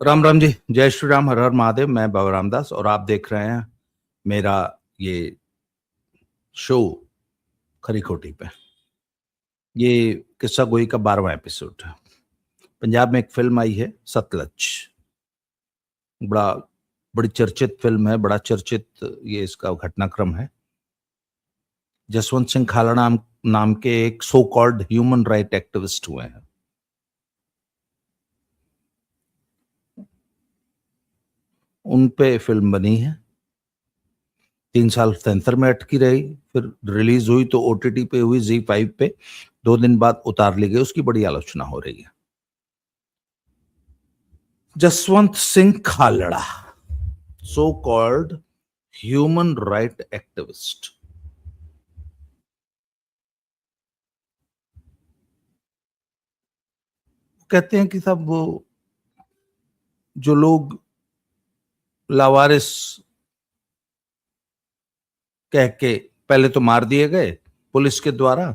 राम राम जी। जय श्री राम। हर हर महादेव। मैं बाबा रामदास और आप देख रहे हैं मेरा ये शो खरी खोटी पे। ये किस्सा गोई का 12वां एपिसोड है। पंजाब में एक फिल्म आई है सतलज। बड़ा बड़ी चर्चित फिल्म है, बड़ा चर्चित ये इसका घटनाक्रम है। जसवंत सिंह खालड़ा नाम के एक सो कॉल्ड ह्यूमन राइट एक्टिविस्ट हुए हैं। उन पे फिल्म बनी है। 3 साल सेंसर में अटकी रही, फिर रिलीज हुई तो ओटीटी पे हुई, ZEE5 पे 2 दिन बाद उतार ली गई। उसकी बड़ी आलोचना हो रही है। Jaswant Singh Khalra, so called human right activist. कहते हैं कि साहब वो जो लोग लावारिस कह के पहले तो मार दिए गए पुलिस के द्वारा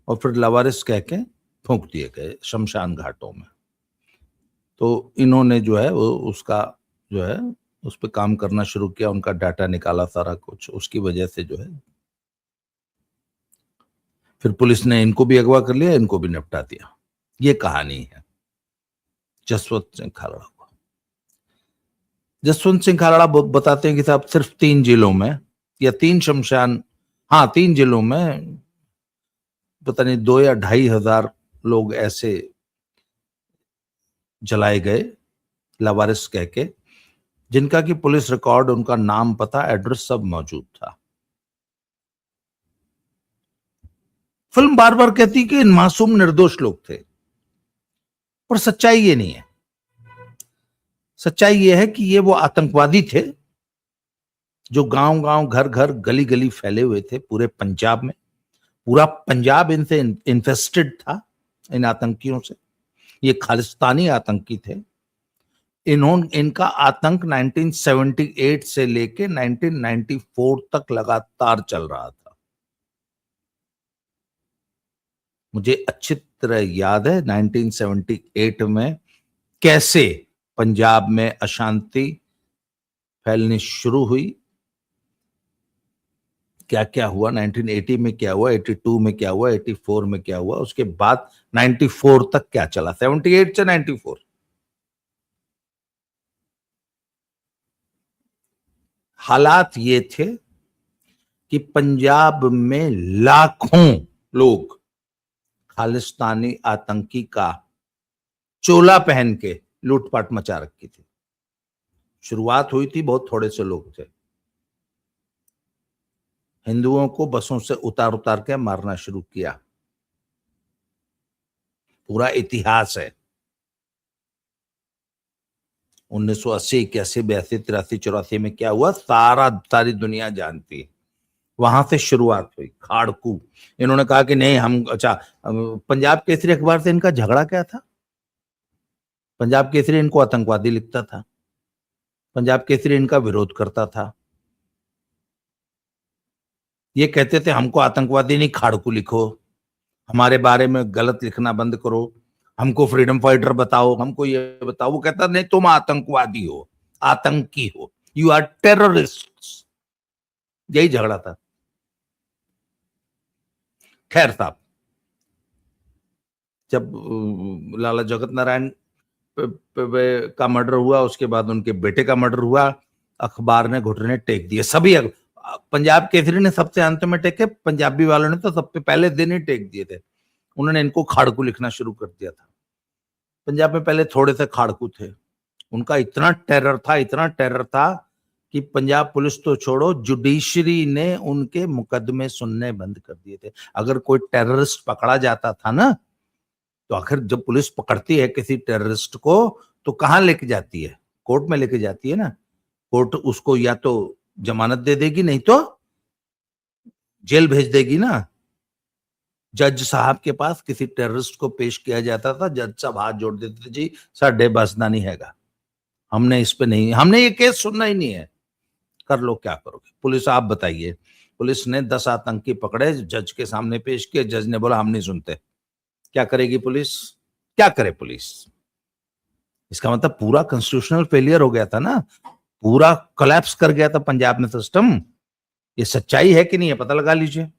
और फिर लावारिस कह के फूंक दिए गए शमशान घाटों में, तो इन्होंने जो है वो उसका जो है उस पर काम करना शुरू किया। उनका डाटा निकाला सारा कुछ, उसकी वजह से जो है फिर पुलिस ने इनको भी अगवा कर लिया, इनको भी निपटा दिया। ये कहानी है जसवंत सिंह खालड़ा को। जसवंत सिंह खालड़ा बताते हैं कि साहब सिर्फ 3 जिलों में या 3 शमशान, हाँ 3 जिलों में पता नहीं 2 या 2,500 लोग ऐसे जलाए गए लावारिस कह के, जिनका कि पुलिस रिकॉर्ड, उनका नाम, पता, एड्रेस सब मौजूद था। फिल्म बार बार कहती कि इन मासूम निर्दोष लोग थे, पर सच्चाई ये नहीं है। सच्चाई ये है कि ये वो आतंकवादी थे जो गांव गांव, घर घर, गली गली फैले हुए थे पूरे पंजाब में। पूरा पंजाब इनसे इन्फेस्टेड था, इन आतंकियों से। ये खालिस्तानी आतंकी थे। इनका आतंक 1978 से लेके 1994 तक लगातार चल रहा था। मुझे अच्छी तरह याद है 1978 में कैसे पंजाब में अशांति फैलनी शुरू हुई, क्या क्या हुआ, 1980 में क्या हुआ, 82 में क्या हुआ, 84 में क्या हुआ, उसके बाद 94 तक क्या चला, 78 से 94। हालात ये थे कि पंजाब में लाखों लोग खालिस्तानी आतंकी का चोला पहन के लूटपाट मचा रखी थी। शुरुआत हुई थी, बहुत थोड़े से लोग थे। हिंदुओं को बसों से उतार उतार के मारना शुरू किया। पूरा इतिहास है। 1980, 81, 82, 83, 84 में क्या हुआ सारी दुनिया जानती है। वहां से शुरुआत हुई खाड़कू। इन्होंने कहा कि नहीं हम, अच्छा, पंजाब केसरी अखबार से इनका झगड़ा क्या था? पंजाब केसरी इनको आतंकवादी लिखता था, पंजाब केसरी इनका विरोध करता था। ये कहते थे हमको आतंकवादी नहीं खाड़कू लिखो, हमारे बारे में गलत लिखना बंद करो, हमको फ्रीडम फाइटर बताओ, हमको ये बताओ। वो कहता नहीं तुम आतंकवादी हो, आतंकी हो, यू आर टेररिस्ट। यही झगड़ा था। खैर साहब, जब लाला जगत नारायण का मर्डर हुआ, उसके बाद उनके बेटे का मर्डर हुआ, अखबार ने घुटने टेक दिए। सभी पंजाब केसरी ने सबसे अंत में टेके, पंजाबी वालों ने तो सबसे पहले दिन ही टेक दिए थे। उन्होंने इनको खाड़कू लिखना शुरू कर दिया था। पंजाब में पहले थोड़े से खाड़कू थे, उनका इतना टेरर था, इतना टेरर था कि पंजाब पुलिस तो छोड़ो, जुडिशरी ने उनके मुकदमे सुनने बंद कर दिए थे। अगर कोई टेररिस्ट पकड़ा जाता था ना, तो आखिर जब पुलिस पकड़ती है किसी टेररिस्ट को तो कहां लेके जाती है? कोर्ट में लेके जाती है ना। कोर्ट उसको या तो जमानत दे देगी, नहीं तो जेल भेज देगी ना। जज साहब के पास किसी टेररिस्ट को पेश किया जाता था, जज साहब हाथ जोड़ देते थे, जी साढ़े बसना नहीं हैगा, हमने इस पे नहीं, हमने ये केस सुनना ही नहीं है, कर लो क्या करोगे। पुलिस आप बताइए। पुलिस ने 10 आतंकी पकड़े, जज के सामने पेश किए, जज ने बोला हम नहीं सुनते। क्या करेगी पुलिस? क्या करे पुलिस? इसका मतलब पूरा कॉन्स्टिट्यूशनल फेलियर हो गया था ना, पूरा कोलैप्स कर गया था पंजाब में सिस्टम। ये सच्चाई है कि नहीं है पता लगा लीजिए।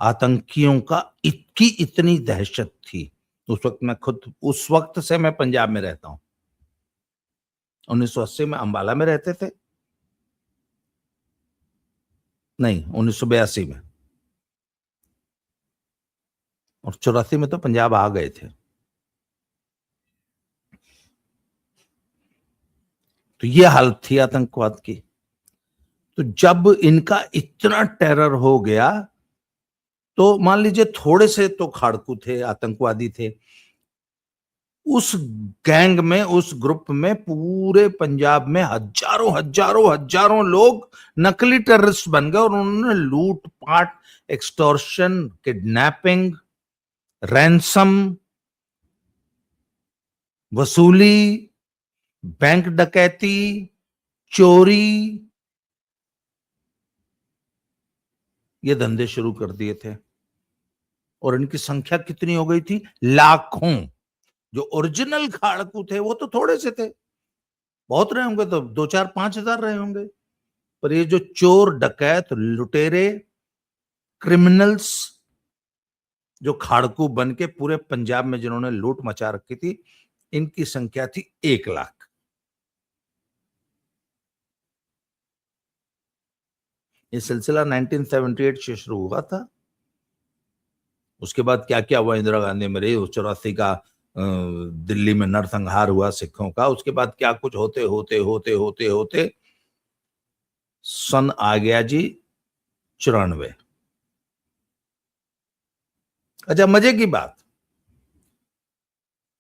आतंकियों का इतनी दहशत थी उस वक्त। मैं खुद उस वक्त से मैं पंजाब में रहता हूं। 1980 में अंबाला में रहते थे, नहीं 1982 में, और 84 में तो पंजाब आ गए थे। तो ये हालत थी आतंकवाद की। तो जब इनका इतना टेरर हो गया, तो मान लीजिए थोड़े से तो खाड़कू थे, आतंकवादी थे, उस गैंग में, उस ग्रुप में पूरे पंजाब में हजारों हजारों हजारों लोग नकली टेररिस्ट बन गए, और उन्होंने लूट पाट, एक्सटॉर्शन, किडनैपिंग, रैंसम वसूली, बैंक डकैती, चोरी, ये धंधे शुरू कर दिए थे। और इनकी संख्या कितनी हो गई थी? लाखों। जो ओरिजिनल खाड़कू थे वो तो थोड़े से थे, बहुत रहे होंगे तो 2-4-5 हजार रहे होंगे, पर ये जो चोर, डकैत, लुटेरे, क्रिमिनल्स, जो खाड़कू बन के पूरे पंजाब में जिन्होंने लूट मचा रखी थी, इनकी संख्या थी 1 लाख। ये सिलसिला 1978 से शुरू हुआ था। उसके बाद क्या क्या हुआ, इंदिरा गांधी मरी, 84 का दिल्ली में नरसंहार हुआ सिखों का, उसके बाद क्या कुछ होते होते होते होते होते सन आ गया जी 94। अच्छा, मजे की बात,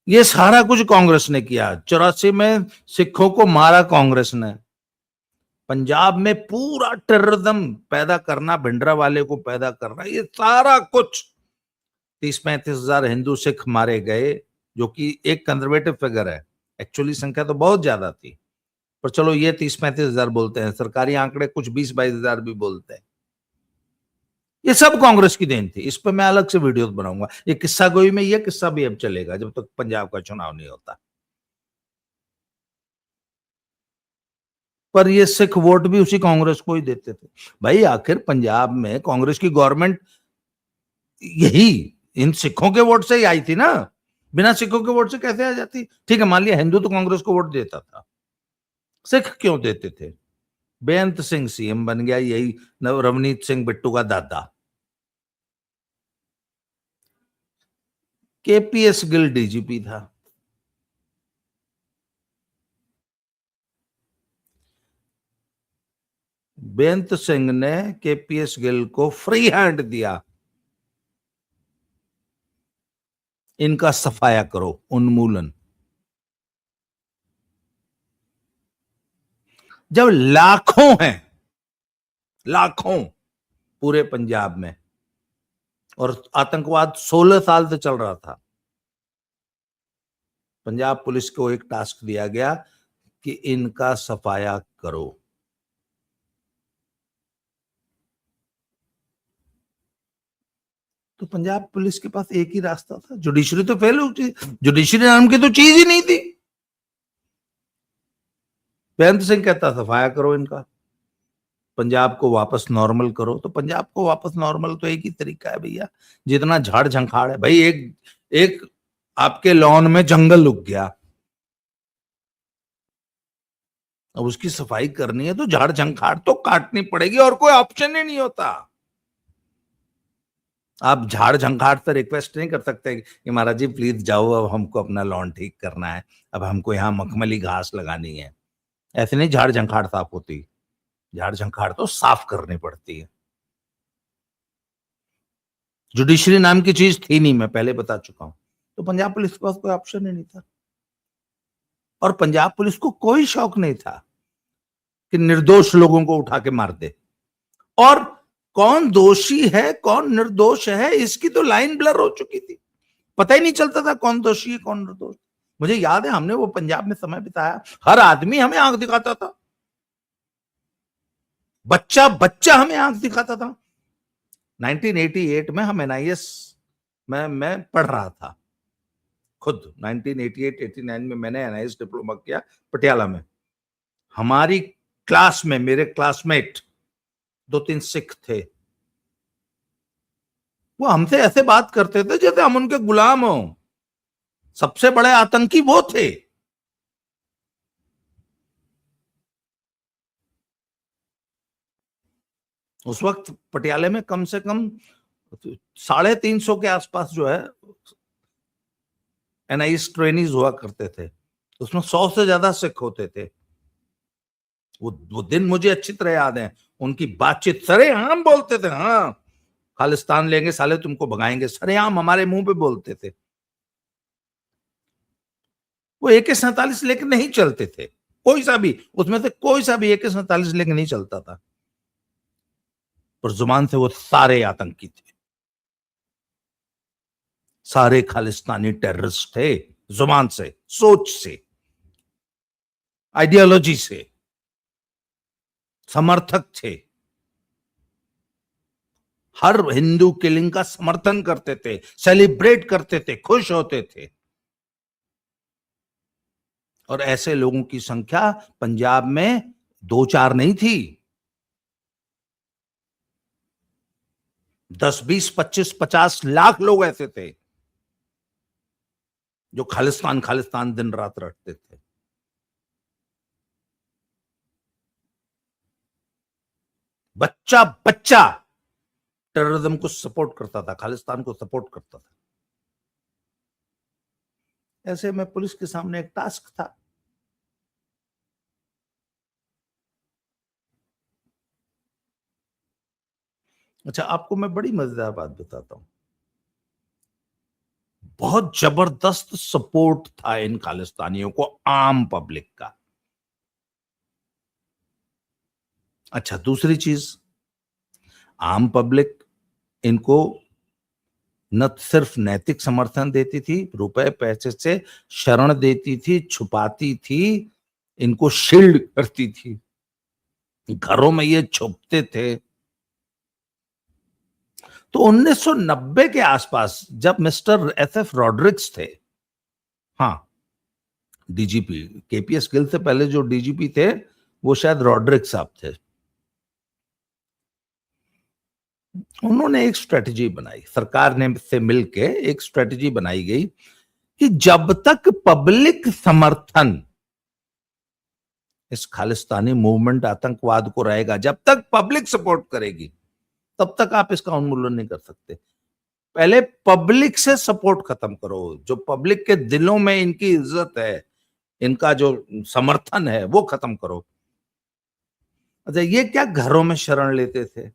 ये सारा कुछ कांग्रेस ने किया। 84 में सिखों को मारा कांग्रेस ने, पंजाब में पूरा टेररिज्म पैदा करना, भिंडरावाले को पैदा करना, ये सारा कुछ। 30-35 हजार हिंदू सिख मारे गए, जो कि एक कंजर्वेटिव फिगर है, एक्चुअली संख्या तो बहुत ज्यादा थी, पर चलो ये 30-35 हजार बोलते हैं, सरकारी आंकड़े कुछ 20-22 हजार भी बोलते हैं। ये सब कांग्रेस की देन थी। इस पर मैं अलग से वीडियोस बनाऊंगा। ये किस्सा गोई में ये किस्सा भी अब चलेगा जब तक पंजाब का चुनाव नहीं होता। पर ये सिख वोट भी उसी कांग्रेस को ही देते थे। भाई आखिर पंजाब में कांग्रेस की गवर्नमेंट यही इन सिखों के वोट से ही आई थी ना, बिना सिखों के वोट से कैसे आ जाती? ठीक है, मान लिया हिंदू तो कांग्रेस को वोट देता था, सिख क्यों देते थे? बेअंत सिंह सीएम बन गया, यही रवनीत सिंह बिट्टू का दादा। केपीएस गिल डीजीपी था। बेअंत सिंह ने केपीएस गिल को फ्री हैंड दिया, इनका सफाया करो, उन्मूलन। जब लाखों हैं, लाखों पूरे पंजाब में, और आतंकवाद 16 साल से चल रहा था, पंजाब पुलिस को एक टास्क दिया गया कि इनका सफाया करो। तो पंजाब पुलिस के पास एक ही रास्ता था, जुडिशरी तो फेल हो गई, जुडिशरी नाम की तो चीज ही नहीं थी। बेअंत सिंह कहता सफाया करो इनका, पंजाब को वापस नॉर्मल करो। तो पंजाब को वापस नॉर्मल तो एक ही तरीका है भैया, जितना झाड़ झंखाड़ है भाई, एक एक आपके लॉन में जंगल उग गया, अब उसकी सफाई करनी है तो झाड़ झंखाड़ तो काटनी पड़ेगी, और कोई ऑप्शन ही नहीं होता। आप झाड़ झंखाड़ से रिक्वेस्ट नहीं कर सकते कि महाराज जी प्लीज जाओ, अब हमको अपना लॉन ठीक करना है, अब हमको यहाँ मखमली घास लगानी है। ऐसे नहीं झाड़ झंखाड़ साफ होती, झाड़ झंखाड़ तो साफ करनी पड़ती है। जुडिशरी नाम की चीज थी नहीं, मैं पहले बता चुका हूं। तो पंजाब पुलिस के पास कोई ऑप्शन ही नहीं था, और पंजाब पुलिस को कोई शौक नहीं था कि निर्दोष लोगों को उठा के मार दे। और कौन दोषी है कौन निर्दोष है इसकी तो लाइन ब्लर हो चुकी थी, पता ही नहीं चलता था कौन दोषी है कौन निर्दोष। मुझे याद है हमने वो पंजाब में समय बिताया, हर आदमी हमें आंख दिखाता था, बच्चा बच्चा हमें आंख दिखाता था। 1988 में हम एनआईएस मैं पढ़ रहा था, खुद 1988-89 में मैंने एनआईएस डिप्लोमा किया पटियाला में। हमारी क्लास में मेरे क्लासमेट 2-3 सिख थे, वो हमसे ऐसे बात करते थे जैसे हम उनके गुलाम हो। सबसे बड़े आतंकी वो थे। उस वक्त पटियाले में कम से कम 350 के आसपास जो है एनआईएस ट्रेनीज हुआ करते थे, उसमें 100 से ज्यादा सिख होते थे। वो दिन मुझे अच्छी तरह याद है। उनकी बातचीत सरेआम बोलते थे, हाँ खालिस्तान लेंगे साले, तुमको भगाएंगे, सरेआम हमारे मुंह पे बोलते थे। वो AK-47 लेके नहीं चलते थे, कोई सा भी उसमें से कोई सा भी AK-47 लेके नहीं चलता था, पर जुबान से वो सारे आतंकी थे, सारे खालिस्तानी टेररिस्ट थे। जुबान से, सोच से, आइडियोलॉजी से समर्थक थे। हर हिंदू किलिंग का समर्थन करते थे, सेलिब्रेट करते थे, खुश होते थे। और ऐसे लोगों की संख्या पंजाब में 2-4 नहीं थी, 10, 20, 25, 50 लाख लोग ऐसे थे जो खालिस्तान खालिस्तान दिन रात रटते थे। बच्चा बच्चा टेररिज्म को सपोर्ट करता था, खालिस्तान को सपोर्ट करता था। ऐसे में पुलिस के सामने एक टास्क था। अच्छा, आपको मैं बड़ी मजेदार बात बताता हूं। बहुत जबरदस्त सपोर्ट था इन खालिस्तानियों को आम पब्लिक का। अच्छा, दूसरी चीज, आम पब्लिक इनको न सिर्फ नैतिक समर्थन देती थी, रुपए पैसे से शरण देती थी, छुपाती थी, इनको शील्ड करती थी, घरों में ये छुपते थे। तो 1990 के आसपास जब मिस्टर SF रॉड्रिक्स थे, हाँ DGP, KPS गिल से पहले जो DGP थे वो शायद रॉड्रिक्स साहब थे, उन्होंने एक स्ट्रेटजी बनाई, सरकार ने से मिलके एक स्ट्रेटजी बनाई गई कि जब तक पब्लिक समर्थन इस खालिस्तानी मूवमेंट आतंकवाद को रहेगा, जब तक पब्लिक सपोर्ट करेगी, तब तक आप इसका उन्मूलन नहीं कर सकते। पहले पब्लिक से सपोर्ट खत्म करो, जो पब्लिक के दिलों में इनकी इज्जत है, इनका जो समर्थन है, वो खत्म करो। अच्छा, ये क्या घरों में शरण लेते थे?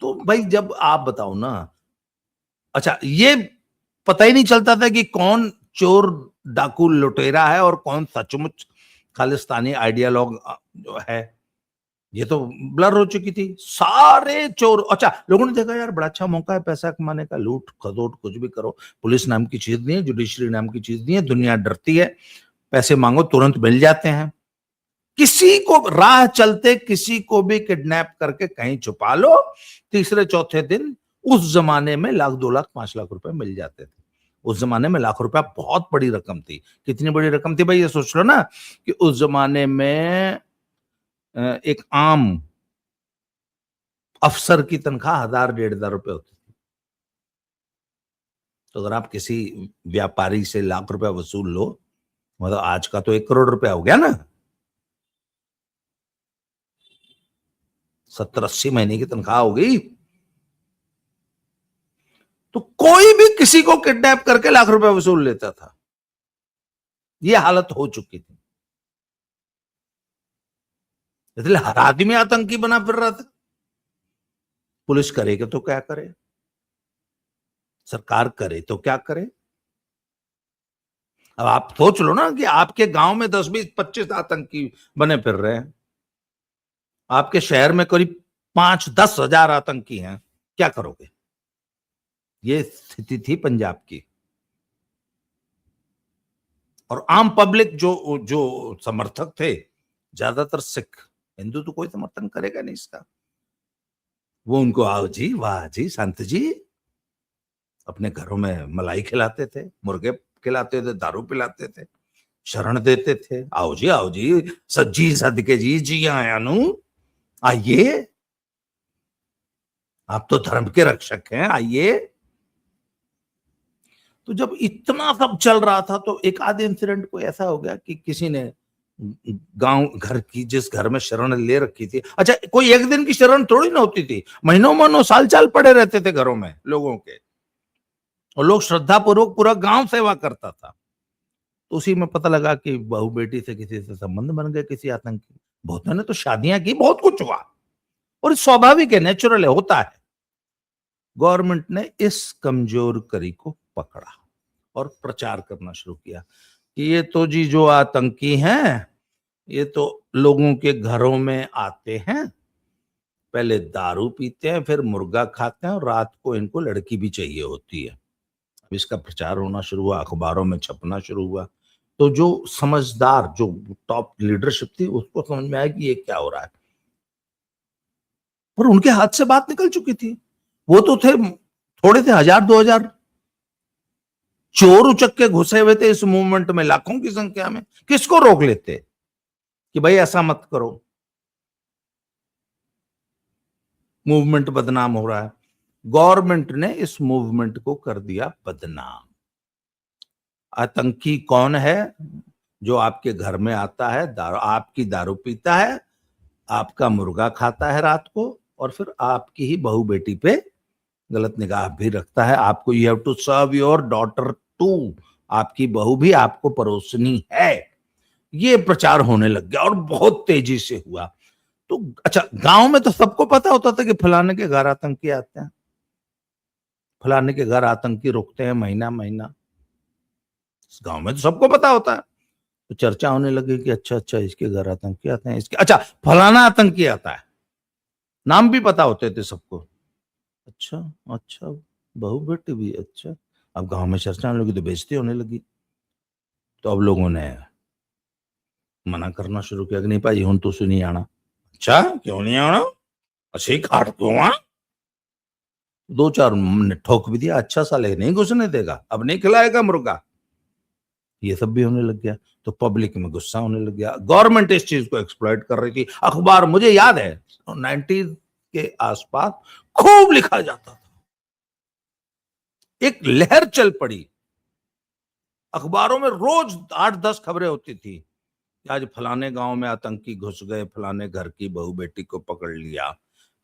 तो भाई जब आप बताओ ना, अच्छा ये पता ही नहीं चलता था कि कौन चोर डाकू लुटेरा है और कौन सचमुच खालिस्तानी आइडियालॉग जो है, ये तो ब्लर हो चुकी थी। सारे चोर, अच्छा लोगों ने देखा यार बड़ा अच्छा मौका है पैसा कमाने का, लूट खसोट कुछ भी करो, पुलिस नाम की चीज नहीं है, जुडिशरी नाम की चीज नहीं है, दुनिया डरती है, पैसे मांगो तुरंत मिल जाते हैं। किसी को राह चलते किसी को भी किडनैप करके कहीं छुपा लो, तीसरे चौथे दिन उस जमाने में 1 लाख 2 लाख 5 लाख रुपए मिल जाते थे। उस जमाने में लाख रुपया बहुत बड़ी रकम थी। कितनी बड़ी रकम थी भाई, ये सोच लो ना कि उस जमाने में एक आम अफसर की तनख्वाह 1,000-1,500 रुपए होती थी। तो अगर आप किसी व्यापारी से लाख रुपया वसूल लो, मतलब आज का तो 1 करोड़ रुपया हो गया ना, 70-80 महीने की तनख्वाह हो गई। तो कोई भी किसी को किडनैप करके लाख रुपया वसूल लेता था, यह हालत हो चुकी थी। इसलिए हर आदमी आतंकी बना फिर रहा था। पुलिस करेगा तो क्या करे, सरकार करे तो क्या करे। अब आप सोच लो ना कि आपके गांव में 10, 20, 25 आतंकी बने फिर रहे हैं, आपके शहर में करीब 5-10 हजार आतंकी हैं, क्या करोगे? ये स्थिति थी पंजाब की। और आम पब्लिक जो जो समर्थक थे, ज्यादातर सिख, हिंदू तो कोई समर्थन करेगा नहीं इसका। वो उनको आओ जी, वाह जी, संत जी, अपने घरों में मलाई खिलाते थे, मुर्गे खिलाते थे, दारू पिलाते थे, शरण देते थे। आओ जी सज्जी सदके जी आया नू, आइए, आप तो धर्म के रक्षक हैं, आइए। तो जब इतना सब चल रहा था तो एक आध इंसिडेंट कोई ऐसा हो गया कि किसी ने गांव घर की, जिस घर में शरण ले रखी थी, अच्छा कोई एक दिन की शरण थोड़ी ना होती थी, महीनों महीनों साल साल पड़े रहते थे घरों में लोगों के, और लोग श्रद्धा पूर्वक पूरा गांव सेवा करता था। तो उसी में पता लगा कि बहू बेटी से किसी से संबंध बन गए, किसी आतंकी। बहुतों ने तो शादियां की, बहुत कुछ हुआ, और स्वाभाविक है, नेचुरल है, होता है। गवर्नमेंट ने इस कमजोर कड़ी को पकड़ा और प्रचार करना शुरू किया कि ये तो जी जो आतंकी हैं, ये तो लोगों के घरों में आते हैं, पहले दारू पीते हैं, फिर मुर्गा खाते हैं, और रात को इनको लड़की भी चाहिए होती है। अब इसका प्रचार होना शुरू हुआ, अखबारों में छपना शुरू हुआ। तो जो समझदार, जो टॉप लीडरशिप थी, उसको समझ में आया कि ये क्या हो रहा है, पर उनके हाथ से बात निकल चुकी थी। वो तो थे, थोड़े थे, 1000-2000 चोर उचक के घुसे हुए थे इस मूवमेंट में, लाखों की संख्या में। किसको रोक लेते कि भाई ऐसा मत करो, मूवमेंट बदनाम हो रहा है। गवर्नमेंट ने इस मूवमेंट को कर दिया बदनाम। आतंकी कौन है? जो आपके घर में आता है, दारू, आपकी दारू पीता है, आपका मुर्गा खाता है रात को, और फिर आपकी ही बहू बेटी पे गलत निगाह भी रखता है। आपको you have to serve your daughter too, आपकी बहू भी आपको परोसनी है। ये प्रचार होने लग गया और बहुत तेजी से हुआ। तो अच्छा, गांव में तो सबको पता होता था कि फलाने के घर आतंकी आते हैं, फलाने के घर आतंकी रुकते हैं महीना महीना, गांव में तो सबको पता होता है। तो चर्चा होने लगी कि अच्छा अच्छा, इसके घर आतंकी आते हैं, इसके, अच्छा फलाना आतंकी आता है, नाम भी पता होते थे सबको। अच्छा अच्छा, बहू बेटी भी, अच्छा। अब गांव में चर्चा होने लगी तो बेइज्जती होने लगी। तो अब लोगों ने मना करना शुरू किया कि नहीं भाई, हुन तुसी नहीं आना। अच्छा, क्यों नहीं आना? असी खाट क्यों आ? दो चार ने ठोक भी दिया, अच्छा साले नहीं घुसने देगा, अब नहीं खिलाएगा मुर्गा। ये सब भी होने लग गया। तो पब्लिक में गुस्सा होने लग गया। गवर्नमेंट इस चीज को एक्सप्लॉइट कर रही थी। अखबार, मुझे याद है 90 के आसपास खूब लिखा जाता था, एक लहर चल पड़ी, अखबारों में रोज 8-10 खबरें होती थी। आज फलाने गांव में आतंकी घुस गए, फलाने घर की बहू बेटी को पकड़ लिया,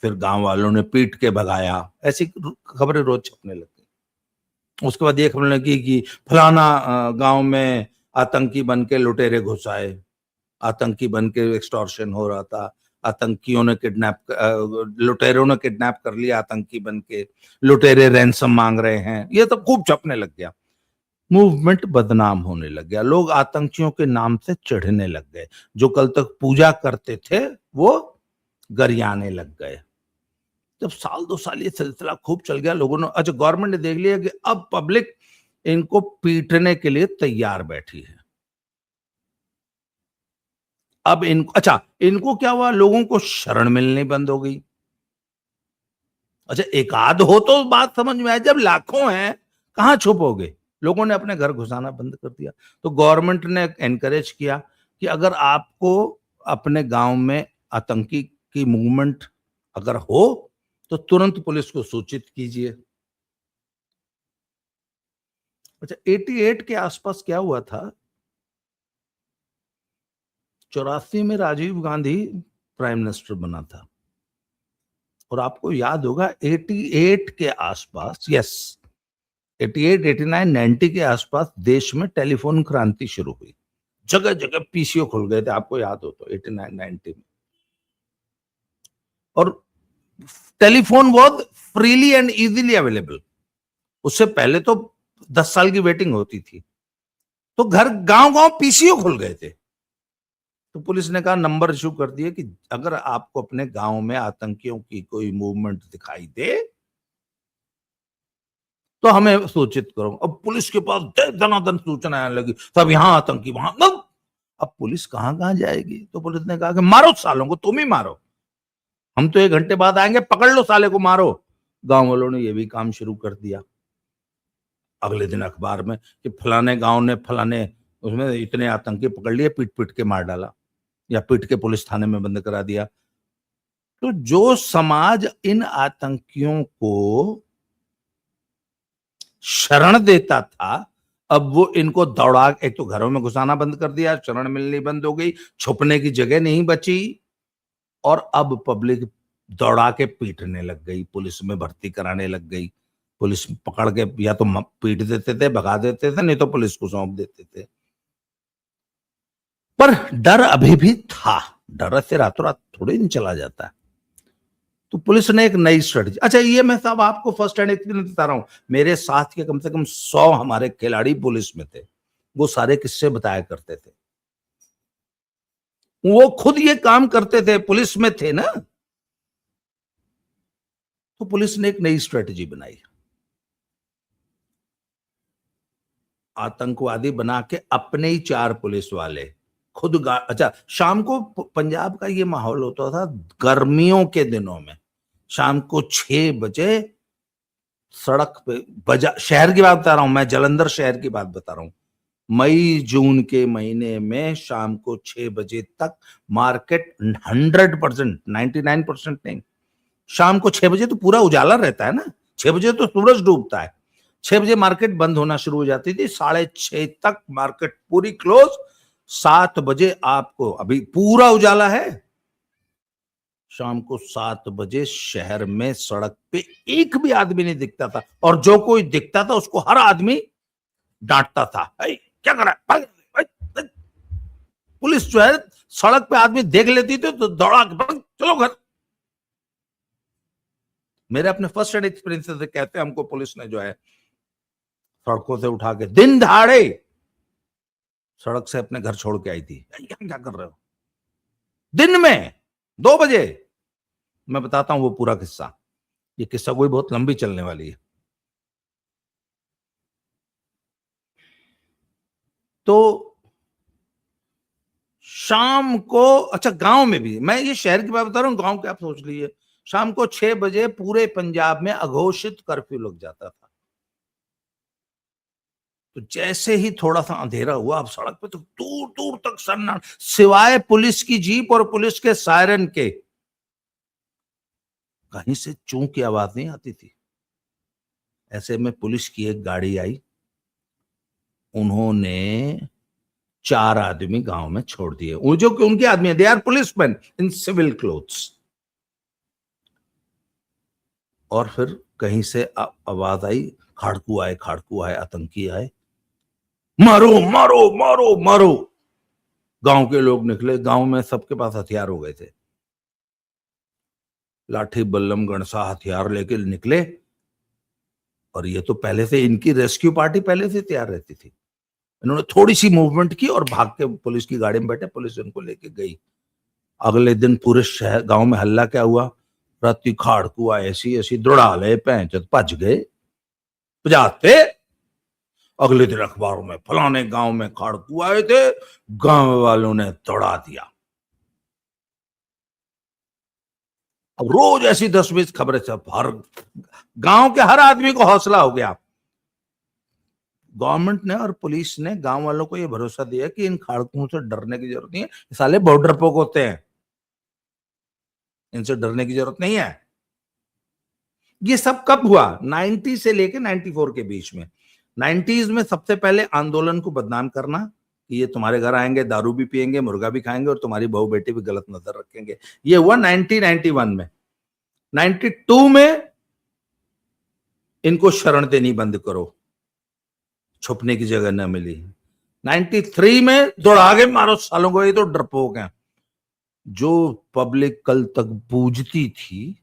फिर गांव वालों ने पीट के भगाया, ऐसी खबरें रोज छपने लगी। उसके बाद ये खबर लगी कि फलाना गांव में आतंकी बन के लुटेरे घुस आए, आतंकी बन के एक्सटॉर्शन हो रहा था, आतंकियों ने लुटेरों ने किडनैप कर लिया आतंकी बन के, लुटेरे रैंसम मांग रहे हैं। ये तो खूब छपने लग गया, मूवमेंट बदनाम होने लग गया, लोग आतंकियों के नाम से चढ़ने लग गए, जो कल तक पूजा करते थे वो गरियाने लग गए। जब साल 2 साल ये सिलसिला खूब चल गया, लोगों ने, अच्छा गवर्नमेंट ने देख लिया कि अब पब्लिक इनको पीटने के लिए तैयार बैठी है। अब इनको, अच्छा इनको क्या हुआ, लोगों को शरण मिलनी बंद हो गई। अच्छा एक आध हो तो बात समझ में आए, जब लाखों हैं कहां छुपोगे? लोगों ने अपने घर घुसाना बंद कर दिया। तो गवर्नमेंट ने एनकरेज किया कि अगर आपको अपने गांव में आतंकी की मूवमेंट अगर हो तो तुरंत पुलिस को सूचित कीजिए। अच्छा 88 के आसपास क्या हुआ था, 84 में राजीव गांधी प्राइम मिनिस्टर बना था, और आपको याद होगा 88 के आसपास, यस 88, 89, 90 के आसपास देश में टेलीफोन क्रांति शुरू हुई, जगह जगह पीसीओ खुल गए थे, आपको याद हो तो 89, 90 में। और telephone was freely and easily available. उससे पहले तो 10 साल की वेटिंग होती थी। तो घर गांव गांव पीसीओ खुल गए थे। तो पुलिस ने कहा, नंबर इशू कर दिए कि अगर आपको अपने गांव में आतंकियों की कोई मूवमेंट दिखाई दे तो हमें सूचित करो। अब पुलिस के पास दनादन सूचना आने लगी, सब यहां आतंकी वहां। अब पुलिस कहां कहां जाएगी? तो पुलिस ने कहा कि मारो सालों को, तुम ही मारो, हम तो 1 घंटे बाद आएंगे, पकड़ लो साले को, मारो। गांव वालों ने यह भी काम शुरू कर दिया। अगले दिन अखबार में कि फलाने गांव ने फलाने उसमें इतने आतंकी पकड़ लिए, पीट पीट के मार डाला या पीट के पुलिस थाने में बंद करा दिया। तो जो समाज इन आतंकियों को शरण देता था, अब वो इनको दौड़ा, एक तो घरों में घुसाना बंद कर दिया, शरण मिलनी बंद हो गई, छुपने की जगह नहीं बची, और अब पब्लिक दौड़ा के पीटने लग गई, पुलिस में भर्ती कराने लग गई। पुलिस पकड़ के या तो पीट देते थे, भगा देते थे, नहीं तो पुलिस को सौंप देते थे। पर डर अभी भी था, डर से रातों रात थोड़ी दिन चला जाता है। तो पुलिस ने एक नई स्ट्रेटजी, अच्छा ये मैं साहब आपको फर्स्ट हैंड एक्सपीरियंस बता रहा हूं, मेरे साथ के कम से कम 100 हमारे खिलाड़ी पुलिस में थे, वो सारे किस्से बताया करते थे, वो खुद ये काम करते थे, पुलिस में थे ना। तो पुलिस ने एक नई स्ट्रेटजी बनाई, आतंकवादी बना के अपने ही 4 पुलिस वाले खुद अच्छा, शाम को पंजाब का ये माहौल होता था गर्मियों के दिनों में, शाम को 6 बजे सड़क पे बजा, शहर की बात बता रहा हूं मैं, जलंधर शहर की बात बता रहा हूं, मई जून के महीने में शाम को 6 बजे तक मार्केट 100%, 99% नहीं, शाम को 6 बजे तो पूरा उजाला रहता है ना, 6 बजे तो सूरज डूबता है, 6 बजे मार्केट बंद होना शुरू हो जाती थी, 6:30 तक मार्केट पूरी क्लोज, 7 बजे आपको, अभी पूरा उजाला है, शाम को 7 बजे शहर में सड़क पे एक भी आदमी नहीं दिखता था, और जो कोई दिखता था उसको हर आदमी डांटता था, क्या कर रहा है, पुलिस जो है सड़क पे आदमी देख लेती थी तो दौड़ा के चलो घर। मेरे अपने फर्स्ट हैंड एक्सपीरियंस से कहते हैं, हमको पुलिस ने जो है सड़कों से उठा के दिन दहाड़े सड़क से अपने घर छोड़ के आई थी, क्या कर रहे हो, दिन में 2 बजे। मैं बताता हूं वो पूरा किस्सा, ये किस्सा कोई बहुत लंबी चलने वाली है। तो शाम को, अच्छा गांव में भी, मैं ये शहर की बात बता रहा हूं, गांव के आप सोच लीजिए, शाम को 6 बजे पूरे पंजाब में अघोषित कर्फ्यू लग जाता था। तो जैसे ही थोड़ा सा अंधेरा हुआ, अब सड़क पे तो दूर दूर तक सन्नाटा, सिवाय पुलिस की जीप और पुलिस के सायरन के कहीं से चूं की आवाज नहीं आती थी। ऐसे में पुलिस की एक गाड़ी आई, उन्होंने 4 आदमी गांव में छोड़ दिए, वो जो कि उनके आदमी है, they are policeman in civil clothes. और फिर कहीं से आवाज आई, खाड़कू आए, आतंकी आए, मारो मारो मारो मारो। गांव के लोग निकले, गांव में सबके पास हथियार हो गए थे, लाठी बल्लम गणसा हथियार लेके निकले, और ये तो पहले से इनकी रेस्क्यू पार्टी पहले से तैयार रहती थी, इन्होंने थोड़ी सी मूवमेंट की और भाग के पुलिस की गाड़ी में बैठे, पुलिस उनको लेके गई। अगले दिन पूरे शहर गांव में हल्ला क्या हुआ, राती खाड़कू आए, ऐसी ऐसी दौड़ा ले, पैंचत भज गए बजाते। अगले दिन अखबारों में फलाने गांव में खाड़कू आए थे, गांव वालों ने दौड़ा दिया। अब रोज ऐसी 10-20 खबरें, सब हर गांव के हर आदमी को हौसला हो गया। गवर्नमेंट ने और पुलिस ने गांव वालों को यह भरोसा दिया कि इन खाड़कुओं से डरने की जरूरत नहीं है, साले बहुत डरपोक होते हैं, इनसे डरने की जरूरत नहीं है। ये सब कब हुआ, 90 से लेके 94 के बीच में। 90s में सबसे पहले आंदोलन को बदनाम करना कि ये तुम्हारे घर आएंगे, दारू भी पिएंगे, मुर्गा भी खाएंगे, और तुम्हारी बहू बेटी भी गलत नजर रखेंगे, ये हुआ 1991 में। 92 में इनको शरण देनी बंद करो, छुपने की जगह न मिली। 93 में दौड़ा के मारो सालों को, ये तो डरपोक हैं। जो पब्लिक कल तक बूझती थी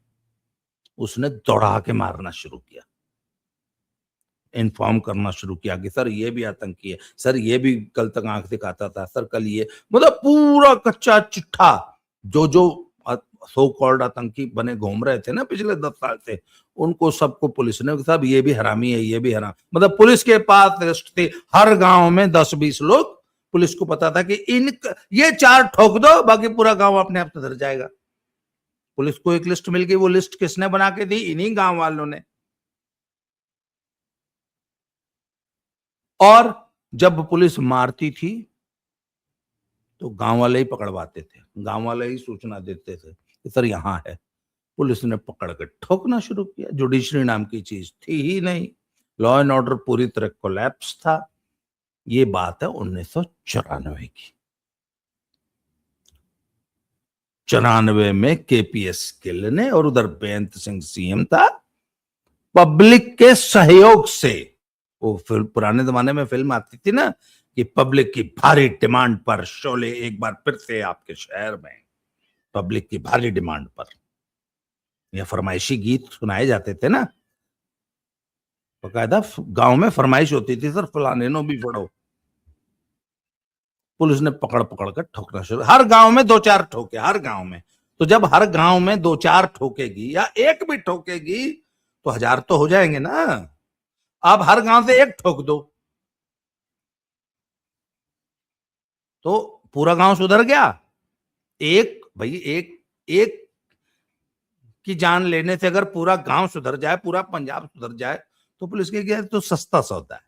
उसने दौड़ा के मारना शुरू किया, इन्फॉर्म करना शुरू किया कि सर ये भी आतंकी है, सर ये भी कल तक आंख दिखाता था, सर कल ये, मतलब पूरा कच्चा चिट्ठा, जो जो सो कॉल्ड आतंकी बने घूम रहे थे ना पिछले 10 साल से, उनको सबको पुलिस ने, साहब ये भी हरामी है, ये भी हराम, मतलब पुलिस के पास लिस्ट थी, हर गांव में 10-20 लोग, पुलिस को पता था कि इन ये 4 ठोक दो, बाकी पूरा गांव अपने आप सुधर जाएगा। पुलिस को एक लिस्ट मिल गई, वो लिस्ट किसने बना के दी, इन्हीं गांव वालों ने। और जब पुलिस मारती थी तो गांव वाले ही पकड़वाते थे, गांव वाले ही सूचना देते थे कि सर यहां है। पुलिस ने पकड़ के ठोकना शुरू किया। जुडिशरी नाम की चीज थी ही नहीं, लॉ एंड ऑर्डर पूरी तरह कोलैप्स था। ये बात है 1994 की। 94 में केपीएस गिल ने, और उधर बेअंत सिंह सीएम था, पब्लिक के सहयोग से, वो फिल्म पुराने जमाने में फिल्म आती थी ना कि पब्लिक की भारी डिमांड पर शोले एक बार फिर से आपके शहर में, पब्लिक की भारी डिमांड पर ये फरमाइशी गीत सुनाए जाते थे ना, बकायदा गांव में फरमाइश होती थी, सर फलाने नो भी पढ़ो। पुलिस ने पकड़ पकड़ कर ठोकना शुरू, हर गांव में दो चार ठोके, हर गांव में। तो जब हर गांव में दो चार ठोकेगी या एक भी ठोकेगी तो 1000 तो हो जाएंगे ना। आप हर गांव से एक ठोक दो तो पूरा गांव सुधर गया। एक भाई एक एक की जान लेने से अगर पूरा गांव सुधर जाए, पूरा पंजाब सुधर जाए, तो पुलिस के क्या तो सस्ता सौदा है।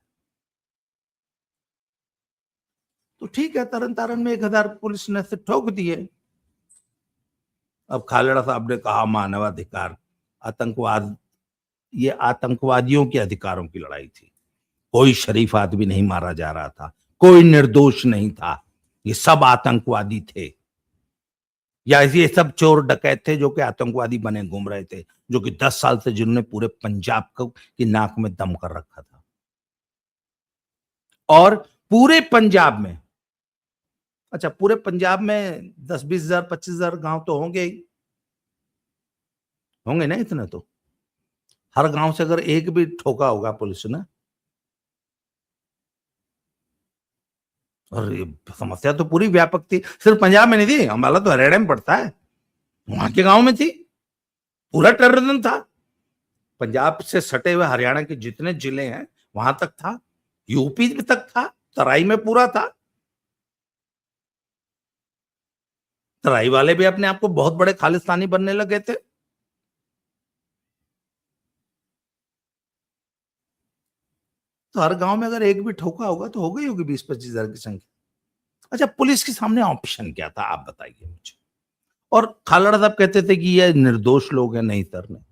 तो ठीक है, तरन तारण में 1000 पुलिस ने से ठोक दिए। अब खालड़ा साहब ने कहा मानवाधिकार, आतंकवाद, ये आतंकवादियों के अधिकारों की लड़ाई थी। कोई शरीफ आदमी नहीं मारा जा रहा था, कोई निर्दोष नहीं था, ये सब आतंकवादी थे, या ये सब चोर डकैत थे जो कि आतंकवादी बने घूम रहे थे, जो कि 10 साल से जिन्होंने पूरे पंजाब को की नाक में दम कर रखा था। और पूरे पंजाब में, अच्छा पूरे पंजाब में 10-20 हजार 25 हजार गांव तो होंगे ही, होंगे ना इतने तो। हर गांव से अगर एक भी ठोका होगा पुलिस ने, और ये समस्या तो पूरी व्यापक थी, सिर्फ पंजाब में नहीं थी, अम्बाला तो हरियाणा में पड़ता है, वहां के गांव में थी, पूरा टेररिज्म था। पंजाब से सटे हुए हरियाणा के जितने जिले हैं वहां तक था, यूपी तक था, तराई में पूरा था। तराई वाले भी अपने आप को बहुत बड़े खालिस्तानी बनने लगे थे। तो हर गांव में अगर एक भी ठोका होगा तो हो गई होगी 20-25 हजार की संख्या। अच्छा, पुलिस के सामने ऑप्शन क्या था, आप बताइए मुझे। और खालड़ा साहब कहते थे कि ये निर्दोष लोग हैं, नहीं सर नहीं,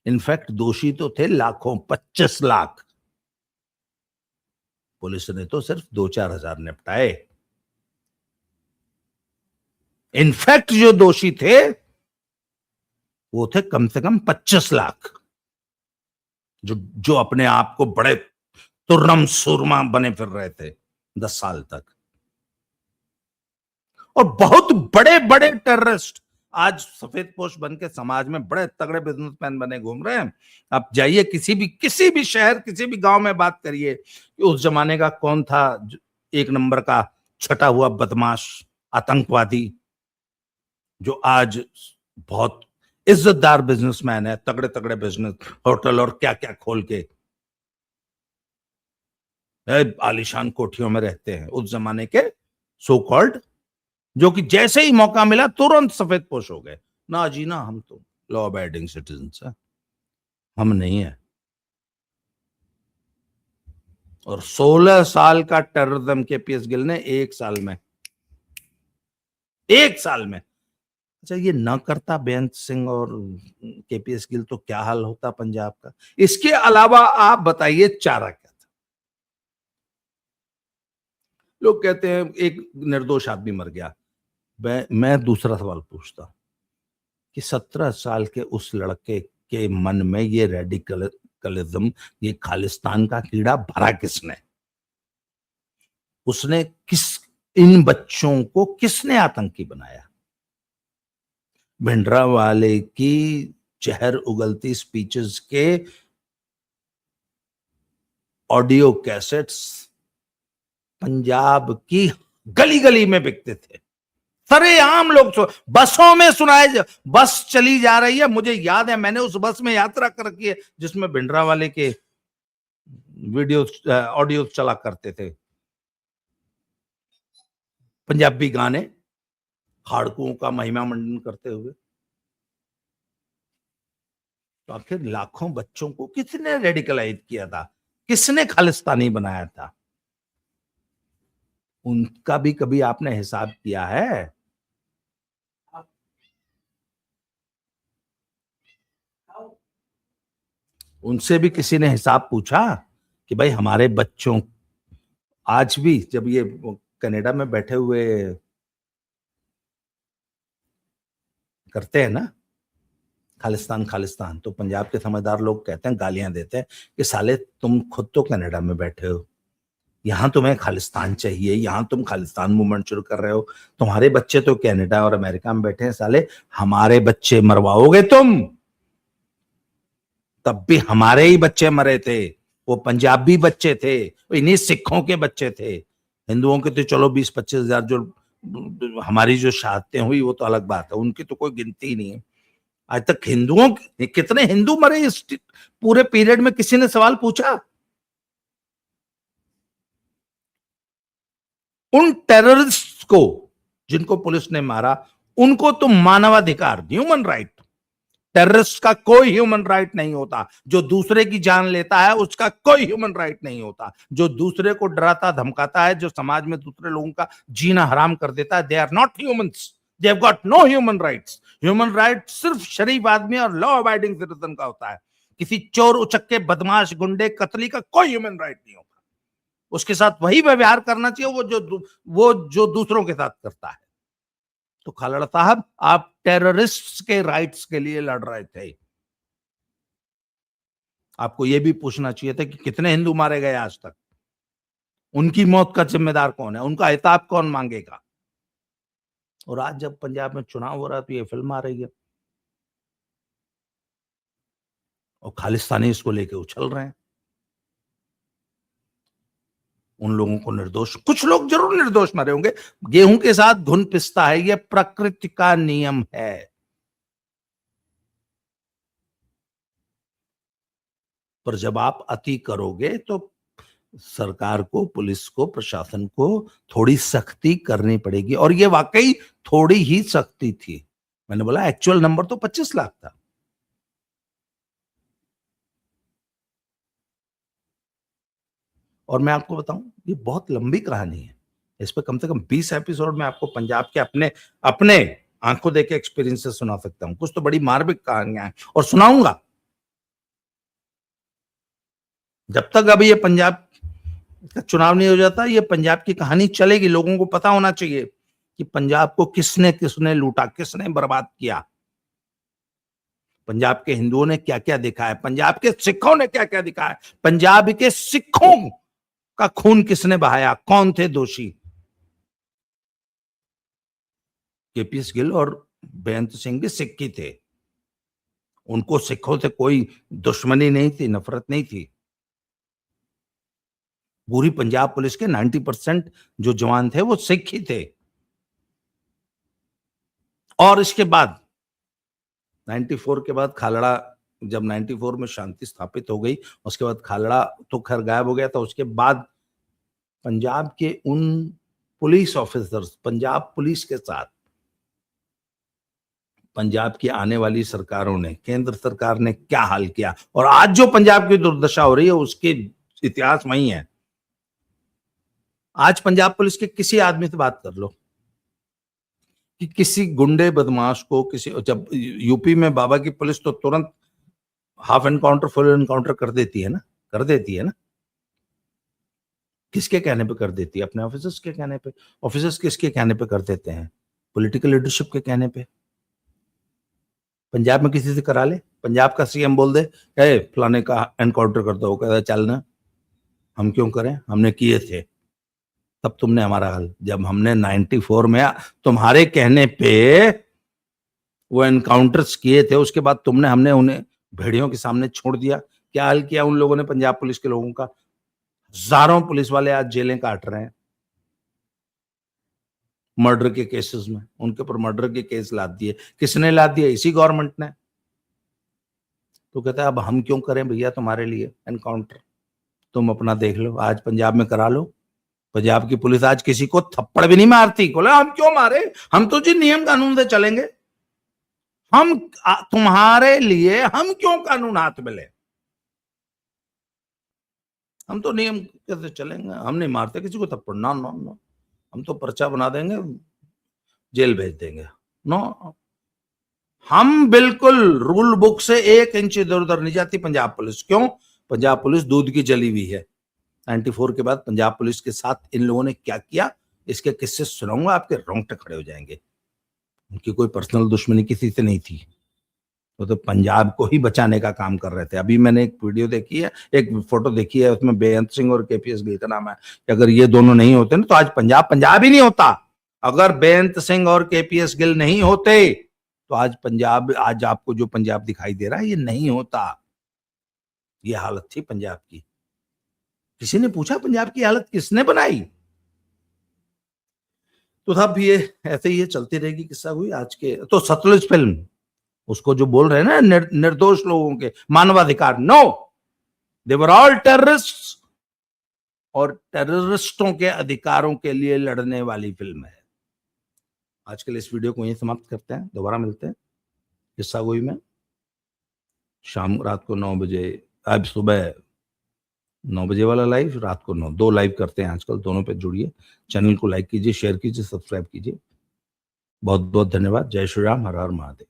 इनफैक्ट दोषी तो थे लाखों, 25 लाख। पुलिस ने तो सिर्फ 2-4 हजार निपटाए। इनफैक्ट जो दोषी थे वो थे कम से कम 25 लाख, जो जो अपने आप को बड़े तुर्रम सुरमा बने फिर रहे थे 10 साल तक। और बहुत बड़े बड़े टेररिस्ट आज सफेद पोश बन के समाज में बड़े तगड़े बिजनेसमैन बने घूम रहे हैं। आप जाइए किसी भी शहर, किसी भी गांव में बात करिए कि उस जमाने का कौन था एक नंबर का छटा हुआ बदमाश आतंकवादी, जो आज बहुत इज्जतदार बिजनेसमैन है, तगड़े तगड़े बिजनेस, होटल और क्या क्या खोल के आलीशान कोठियों में रहते हैं, उस जमाने के सो कॉल्ड, जो कि जैसे ही मौका मिला तुरंत सफेद पोश हो गए। ना जी ना, हम तो लॉ अबाइडिंग सिटीजन है, हम नहीं है। और 16 साल का टेररिज्म केपीएस गिल ने एक साल में। अच्छा, ये न करता बेअंत सिंह और केपीएस गिल तो क्या हाल होता पंजाब का। इसके अलावा आप बताइए चारा क्या था। लोग कहते हैं एक निर्दोष आदमी मर गया, मैं दूसरा सवाल पूछता हूं कि 17 साल के उस लड़के के मन में ये रेडिकलिज्म, ये खालिस्तान का कीड़ा भरा किसने? उसने इन बच्चों को किसने आतंकी बनाया? भिंडरावाले की जहर उगलती स्पीचेस के ऑडियो कैसेट्स पंजाब की गली गली में बिकते थे, सरेआम लोग बसों में सुनाए, बस चली जा रही है, मुझे याद है मैंने उस बस में यात्रा कर रखी है जिसमें भिंडरावाले के वीडियो ऑडियो चला करते थे, पंजाबी गाने खाड़कुओं का महिमा मंडन करते हुए। तो आखिर लाखों बच्चों को किसने रेडिकलाइज किया था? किसने खालिस्तानी बनाया था? उनका भी कभी आपने हिसाब किया है? उनसे भी किसी ने हिसाब पूछा कि भाई हमारे बच्चों, आज भी जब ये कनाडा में बैठे हुए करते हैं ना खालिस्तान खालिस्तान, तो पंजाब के समझदार लोग कहते हैं, गालियां देते हैं कि साले तुम खुद तो कनाडा में बैठे हो, यहां तुम्हें खालिस्तान चाहिए, यहां तुम खालिस्तान मूवमेंट शुरू कर रहे हो, तुम्हारे बच्चे तो कनाडा और अमेरिका में बैठे हैं, साले हमारे बच्चे मरवाओगे तुम। तब भी हमारे ही बच्चे मरे थे, वो पंजाबी बच्चे थे, इन्हीं सिखों के बच्चे थे। हिंदुओं के तो चलो 20-25 हजार जो हमारी जो शहादतें हुई वो तो अलग बात है, उनकी तो कोई गिनती ही नहीं है। आज तक हिंदुओं कितने हिंदू मरे इस पूरे पीरियड में, किसी ने सवाल पूछा? उन टेररिस्ट को जिनको पुलिस ने मारा, उनको तो मानवाधिकार, ह्यूमन राइट, टेररिस्ट का कोई ह्यूमन राइट नहीं होता। जो दूसरे की जान लेता है उसका कोई ह्यूमन राइट नहीं होता। जो दूसरे को डराता धमकाता है, जो समाज में दूसरे लोगों का जीना हराम कर देता है, they are not humans, they have got no human rights. Human right सिर्फ शरीफ आदमी और लॉ अबाइडिंग सिटीजन का होता है। किसी चोर उचक्के बदमाश गुंडे कतली का कोई ह्यूमन राइट नहीं होता। उसके साथ वही व्यवहार करना चाहिए वो जो दूसरों के साथ करता है। तो खालड़ा साहब, आप टेररिस्ट के राइट्स के लिए लड़ रहे थे। आपको यह भी पूछना चाहिए था कि कितने हिंदू मारे गए आज तक, उनकी मौत का जिम्मेदार कौन है, उनका हिसाब कौन मांगेगा। और आज जब पंजाब में चुनाव हो रहा है तो ये फिल्म आ रही है और खालिस्तानी इसको लेके उछल रहे हैं। उन लोगों को निर्दोष, कुछ लोग जरूर निर्दोष मरे होंगे, गेहूं के साथ घुन पिसता है, यह प्रकृति का नियम है। पर जब आप अति करोगे तो सरकार को, पुलिस को, प्रशासन को थोड़ी सख्ती करनी पड़ेगी। और ये वाकई थोड़ी ही सख्ती थी। मैंने बोला एक्चुअल नंबर तो 25 लाख था। और मैं आपको बताऊं, ये बहुत लंबी कहानी है, इस पे कम से कम 20 एपिसोड में आपको पंजाब के अपने अपने आंखों देखे एक्सपीरियंस से सुना सकता हूं। कुछ तो बड़ी मार्मिक कहानियां हैं और सुनाऊंगा। जब तक अभी ये पंजाब का चुनाव नहीं हो जाता, ये पंजाब की कहानी चलेगी। लोगों को पता होना चाहिए कि पंजाब को किसने किसने लूटा, किसने बर्बाद किया, पंजाब के हिंदुओं ने क्या क्या दिखा है, पंजाब के सिखों ने क्या क्या दिखा है, पंजाब के सिखों का खून किसने बहाया, कौन थे दोषी। केपी गिल और बेअंत सिंह भी सिख ही थे, उनको सिखों से कोई दुश्मनी नहीं थी, नफरत नहीं थी। पूरी पंजाब पुलिस के 90% जो जवान थे वो सिख ही थे। और इसके बाद 94 के बाद खालड़ा, जब 94 में शांति स्थापित हो गई, उसके बाद खालड़ा तो खैर गायब हो गया था। उसके बाद पंजाब के उन पुलिस ऑफिसर्स, पंजाब पुलिस के साथ पंजाब की आने वाली सरकारों ने, केंद्र सरकार ने क्या हाल किया, और आज जो पंजाब की दुर्दशा हो रही है उसके इतिहास वही है। आज पंजाब पुलिस के किसी आदमी से बात कर लो कि किसी गुंडे बदमाश को, किसी, जब यूपी में बाबा की पुलिस तो तुरंत हाफ एनकाउंटर फुल एनकाउंटर कर देती है ना, कर देती है ना। किसके कहने पे कर देती है? अपने ऑफिसर्स के कहने पे। ऑफिसर्स किसके कहने पे कर देते हैं? पॉलिटिकल लीडरशिप के कहने पे। पंजाब में किसी से करा ले, पंजाब का सीएम बोल दे ए फलाने का एनकाउंटर कर दो, कहता चलना, हम क्यों करें, हमने किए थे। तब तुमने हमारा हाल, जब हमने 94 में तुम्हारे कहने पे वो एनकाउंटर्स किए थे, उसके बाद तुमने, हमने उन्हें भेड़ियों के सामने छोड़ दिया। क्या हाल किया उन लोगों ने पंजाब पुलिस के लोगों का? हजारों पुलिस वाले आज जेलें काट रहे हैं मर्डर के केसेस में, उनके ऊपर मर्डर के केस लाद दिए। किसने लाद दिया? इसी गवर्नमेंट ने। तो कहता है अब हम क्यों करें भैया तुम्हारे लिए एनकाउंटर, तुम अपना देख लो, आज पंजाब में करा लो। पंजाब की पुलिस आज किसी को थप्पड़ भी नहीं मारती। बोले हम क्यों मारे, हम तो जी नियम कानून से चलेंगे, हम तुम्हारे लिए हम क्यों कानून हाथ में ले। हम तो नियम कैसे चलेंगे, हम नहीं मारते किसी को थप्पड़, नो नो नो, हम तो पर्चा बना देंगे, जेल भेज देंगे, नो। हम बिल्कुल रूल बुक से 1 इंच इधर उधर नहीं जाती पंजाब पुलिस। क्यों? पंजाब पुलिस दूध की जली हुई है। 94 के बाद पंजाब पुलिस के साथ इन लोगों ने क्या किया, इसके किस्से सुनाऊंगा, आपके रोंगटे खड़े हो जाएंगे। उनकी कोई पर्सनल दुश्मनी किसी से नहीं थी, वो तो पंजाब को ही बचाने का काम कर रहे थे। अभी मैंने एक वीडियो देखी है, एक फोटो देखी है, उसमें बेअंत सिंह और केपीएस गिल का नाम है कि अगर ये दोनों नहीं होते ना तो आज पंजाब पंजाब ही नहीं होता। अगर बेअंत सिंह और केपीएस गिल नहीं होते तो आज पंजाब, आज आपको जो पंजाब दिखाई दे रहा है ये नहीं होता। ये हालत थी पंजाब की। किसी ने पूछा पंजाब की हालत किसने बनाई? तो साहब ये ऐसे ही चलती रहेगी। किस्सा हुई आज के तो सतलुज फिल्म, उसको जो बोल रहे हैं ना निर्दोष लोगों के मानवाधिकार, no, they were all terrorists, और टेररिस्टों के अधिकारों के लिए लड़ने वाली फिल्म है। आज के लिए इस वीडियो को यहीं समाप्त करते हैं, दोबारा मिलते हैं किस्सा गोई में शाम रात को 9 बजे, अब सुबह 9 बजे वाला लाइव, रात को 9, 2 लाइव करते हैं आजकल, दोनों पे जुड़िए, चैनल को लाइक कीजिए, शेयर कीजिए, सब्सक्राइब कीजिए। बहुत बहुत धन्यवाद। जय श्री राम, हर हर महादेव।